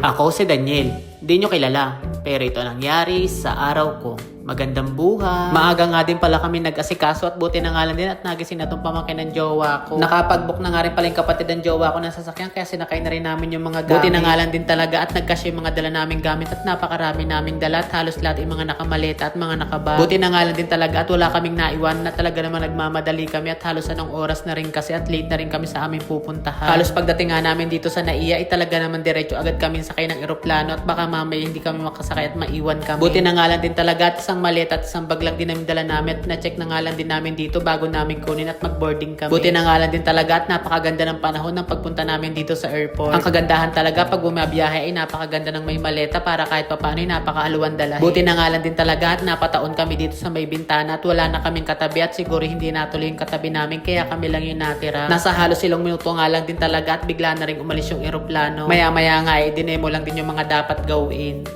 Ako si Daniel, di nyo kilala, pero ito nangyari sa araw ko. Magandang buhay. Maaga nga din pala kami nag-asikaso at buti na nga lang din at nagising na itong pamangkin ng jowa ko. Nakapag-book na nga rin pala yung kapatid ng jowa ko ng sasakyan kaya sinakay na rin namin yung mga gamit. Buti na nga lang din talaga at nagkasya yung mga dala naming gamit at napakarami naming dala at halos lahat yung mga nakamaleta at mga nakabag. Buti na nga lang din talaga at wala kaming naiwan na talaga naman nagmamadali kami at halos anong oras na rin kasi at late na rin kami sa aming pupuntahan. Halos pagdating nga namin dito sa Naiya ay talaga naman diretso agad kami sakay ng eroplano at baka mamaya hindi kami makasakay at maiwan kami. Buti na nga lang din talaga at isang maleta at isang bag lang din namin dala namin at na-check na nga lang din namin dito bago namin kunin at mag-boarding kami. Buti na nga lang din talaga at napakaganda ng panahon ng pagpunta namin dito sa airport. Ang kagandahan talaga pag bumabiyahe ay napakaganda ng may maleta para kahit papaano ay napakaaluan dalahin. Buti na nga lang din talaga at napataon kami dito sa may bintana at wala na kaming katabi at siguro hindi natuloy yung katabi namin kaya kami lang yung natira. Nasa halos ilang minuto nga lang din talaga at bigla na rin umalis yung eroplano. Maya-maya nga ay dinemo lang din yung mga dapat gawin.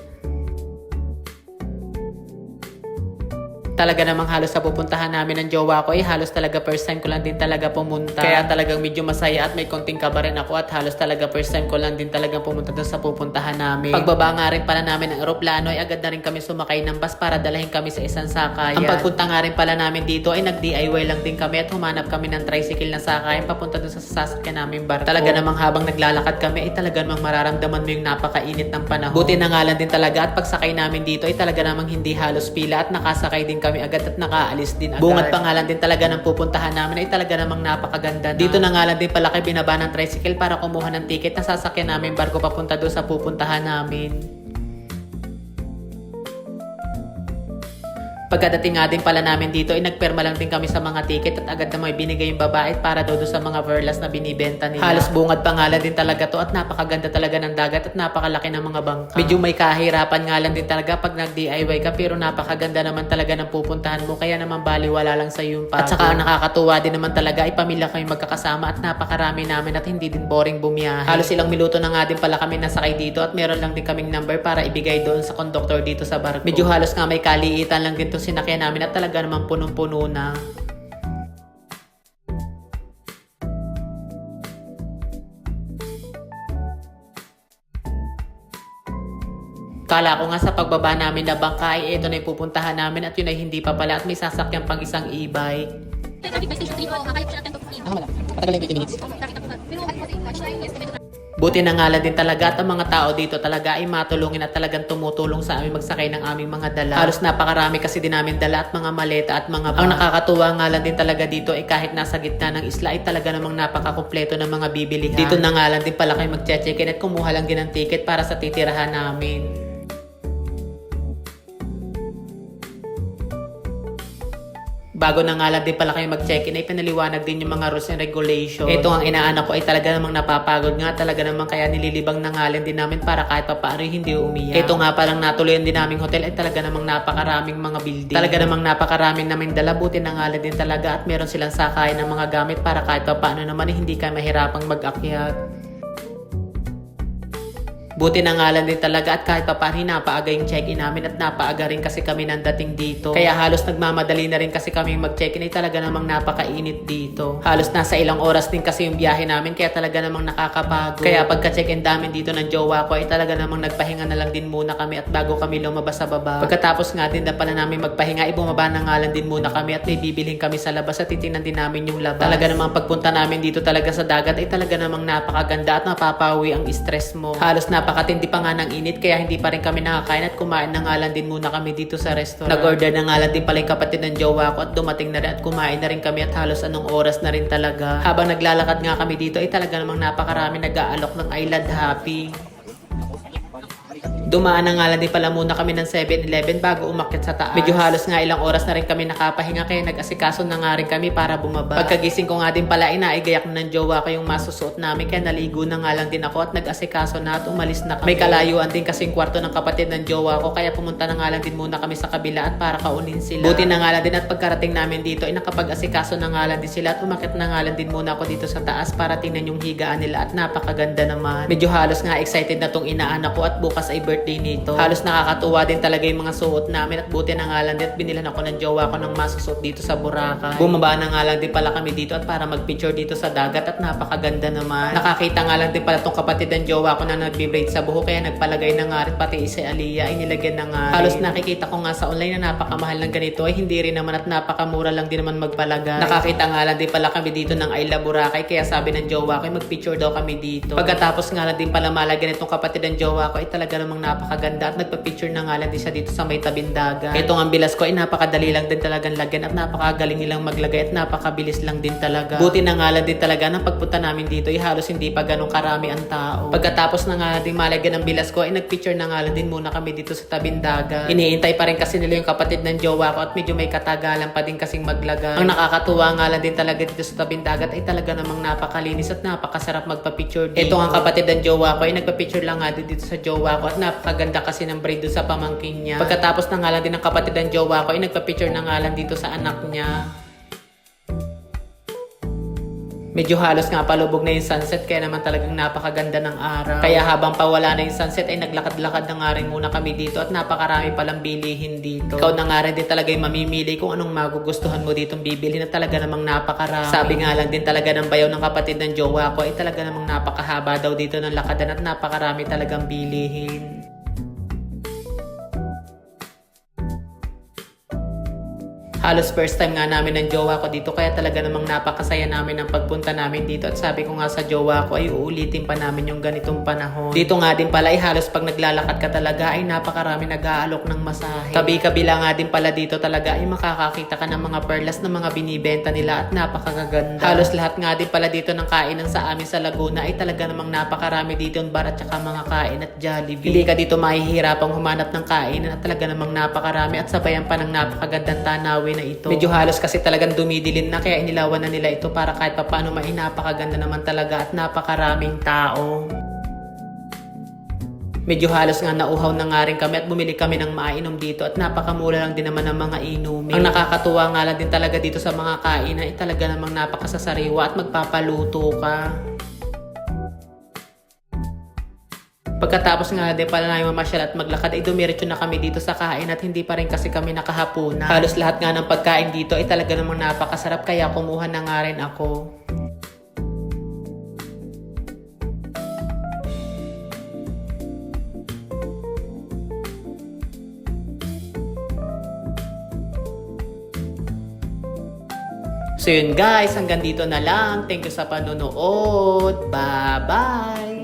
Talaga namang halos sa pupuntahan namin ng jowa ko halos talaga first time ko lang din talaga pumunta. Kaya talagang medyo masaya at may konting kaba rin ako at halos talaga first time ko lang din talaga pumunta doon sa pupuntahan namin. Pagbaba nga rin pala namin ng eroplano ay agad na rin kami sumakay ng bus para dalahin kami sa isang sakayan. Ang pagpunta nga rin pala namin dito ay nag-DIY lang din kami at humanap kami ng tricycle na sakayan papunta doon sa sasakyan namin barko. Talaga namang habang naglalakad kami ay talaga namang mararamdaman mo yung napakainit ng panahon. Buti na nga lang din talaga at pagsakay namin dito ay talaga namang hindi halos pila at nakasakay din kami agad at nakaalis din agad. Bungad pa nga lang din talaga ng pupuntahan namin ay talaga namang napakaganda na. Dito na nga lang din pala kayo binaba ng tricycle para kumuha ng ticket na sasakyan namin barko papunta doon sa pupuntahan namin. Pagkadating nga din pala namin dito ay nagperma lang din kami sa mga ticket at agad na may binigay yung babae para daw sa mga verlas na binibenta nila. Halos bungad pa nga lang din talaga to at napakaganda talaga ng dagat at napakalaki ng mga bangka. Medyo may kahirapan nga lang din talaga pag nag-DIY ka pero napakaganda naman talaga ng pupuntahan mo kaya naman baliwala lang sa yung pagod. At saka nakakatuwa din naman talaga ay pamilya kami magkakasama at napakarami namin at hindi din boring bumiyahe. Halos ilang minuto na nga din pala kami nasakay dito at meron lang din kaming number para ibigay doon sa conductor dito sa barko. Medyo halos nga may kaliitan lang din to sinakyan namin at talaga naman punong-puno na. Kala ko nga sa pagbaba namin na bangka ay ito na yung pupuntahan namin at yun ay hindi pa pala at may sasakyan pang isang e-bike. Buti na nga lang din talaga at ang mga tao dito talaga ay matulungin at talagang tumutulong sa amin magsakay ng aming mga dala. Halos napakarami kasi din namin dala at mga maleta at mga bag. Ang nakakatuwa nga lang din talaga dito ay kahit nasa gitna ng isla ay talaga namang napakakumpleto ng mga bibilihan. Dito na nga lang din pala kayo mag-check-in at kumuha lang din ng ticket para sa titirahan namin. Bago na nga lang din pala kayo mag-check-in ay pinaliwanag din yung mga rules and regulation. Ito ang inaanak ko ay talaga namang napapagod nga. Talaga namang kaya nililibang na nga lang din namin para kahit papaano hindi umiyak. Ito nga palang natuloyan din naming hotel ay talaga namang napakaraming mga building. Talaga namang napakaraming namin dala. Buti na nga lang din talaga at meron silang sakay ng mga gamit para kahit papaano naman hindi kayo mahirapang mag-akyat. Buti na nga lang din talaga at kahit papaano napaaga yung check-in namin at napaaga rin kasi kami nang dating dito. Kaya halos nagmamadali na rin kasi kami mag-check-in ay talaga namang napakainit dito. Halos nasa ilang oras din kasi yung biyahe namin kaya talaga namang nakakapagod. Kaya pagka-check-in namin dito ng jowa ko ay talaga namang nagpahinga na lang din muna kami at bago kami lumabas sa baba. Pagkatapos nga din na pala namin magpahinga ay bumaba na nga lang din muna kami at may bibilhin kami sa labas at titingnan din namin yung labas. Talaga namang pagpunta namin dito talaga sa dagat ay talaga namang napakaganda at mapapawi ang stress mo. Halos napakatindi pa nga ng init kaya hindi pa rin kami nakakain at kumain na nga lang din muna kami dito sa restaurant. Nag-order na nga lang din pala yung kapatid ng jowa ko at dumating na rin at kumain na rin kami at halos anong oras na rin talaga. Habang naglalakad nga kami dito ay talaga namang napakarami nag-aalok ng Island Happy. Dumaan na nga lang din pala muna kami ng 7-Eleven bago umakyat sa taas. Medyo halos nga ilang oras na rin kami nakapahinga kaya nag-asikaso na nga rin kami para bumaba. Pagkagising ko nga din pala inaigayak na ng jowa ko yung masusuot namin kaya naligo na nga lang din ako at nag-asikaso na at umalis na kami. May kalayuan din kasing kwarto ng kapatid ng jowa ko kaya pumunta na nga lang din muna kami sa kabila at para kaunin sila. Buti na nga lang din at pagkarating namin dito ay nakapag-asikaso na nga lang din sila at umakyat na nga lang din muna ako dito sa taas para tingnan yung higaan nila at napakaganda naman. Medyo halos nga excited na tong inaanak ko at bukas bukas ay birthday nito. Halos nakakatuwa din talaga yung mga suot namin at buti na nga lang din at binilhan ako ng jowa ko ng masusuot dito sa Boracay. Bumaba na nga lang din pala kami dito at para magpicture dito sa dagat at napakaganda naman. Nakakita nga lang din pala tong kapatid ng jowa ko na nagbe-braid sa buhok kaya nagpalagay na nga rin pati si Aliyah ay nilagyan na nga. Halos nakikita ko nga sa online na napakamahal ng ganito ay hindi rin naman at napakamura lang din naman magpalagay. Nakakita nga lang din pala kami dito ng I Love Boracay kaya sabi ng jowa ko ay magpicture daw kami dito. Pagkatapos nga lang din pala malagyan itong kapatid ng jowa ko ay talaga namang napakaganda at nagpa-picture na nga lang din siya dito sa may tabing dagat. Ito ang bilas ko ay napakadali lang din talagang lagyan at napakagaling nilang maglagay at napakabilis lang din talaga. Buti na nga lang din talaga ng pagpunta namin dito ay halos hindi pa ganun karami ang tao. Pagkatapos na nga din malagyan ng bilas ko ay nagpicture na nga lang din muna kami dito sa tabing dagat. Iniintay pa rin kasi nila yung kapatid ng jowa ko at medyo may katagalan pa din kasing maglagay. Ang nakakatuwa nga lang din talaga dito sa tabing dagat ay talaga namang napakalinis at napakasarap magpa-picture dito. Ito ang kapatid ng jowa ko ay nagpa-picture lang nga din dito sa jowa ko at napakaganda kasi ng braid doon sa pamangkin niya. Pagkatapos na nga lang din ng kapatid ng jowa ko ay nagpa-picture na nga lang dito sa anak niya. Medyo halos nga palubog na yung sunset kaya naman talagang napakaganda ng araw. Kaya habang pawala na yung sunset ay naglakad-lakad na nga rin muna kami dito at napakarami palang bilihin dito. Ikaw na nga rin din talaga yung mamimili kung anong magugustuhan mo ditong bibilhin at talaga namang napakarami. Sabi nga lang din talaga ng bayaw ng kapatid ng jowa ko ay talaga namang napakahaba daw dito ng lakadan at napakarami talagang bilihin. Halos first time nga namin ng jowa ko dito kaya talaga namang napakasaya namin ang pagpunta namin dito at sabi ko nga sa jowa ko ay uulitin pa namin yung ganitong panahon. Dito nga din pala ay halos pag naglalakad ka talaga ay napakarami nag-aalok ng masahe. Tabi-kabila nga din pala dito talaga ay makakakita ka ng mga perlas na mga binibenta nila at napakaganda. Halos lahat nga din pala dito ng kainan sa amin sa Laguna ay talaga namang napakarami dito yung bar at saka mga kain at Jollibee. Hindi ka dito mahihirapang humanap ng kainan at talaga namang napakarami at sabayan pa ng napakagandang tanawin na ito. Medyo halos kasi talagang dumidilin na kaya inilawan na nila ito para kahit papaano may napakaganda naman talaga at napakaraming tao. Medyo halos nga nauhaw na nga rin kami at bumili kami ng mainom dito at napakamura lang din naman ng mga inumin. Ang nakakatuwa nga lang din talaga dito sa mga kainan ay talaga namang napakasasariwa at magpapaluto ka. Pagkatapos nga din pala namin mamasyal at maglakad ay dumiretso na kami dito sa kain at hindi pa rin kasi kami nakahapunan. Halos lahat nga ng pagkain dito ay talaga namang napakasarap kaya kumuha na nga rin ako. So yun guys, hanggang dito na lang. Thank you sa panonood. Bye-bye!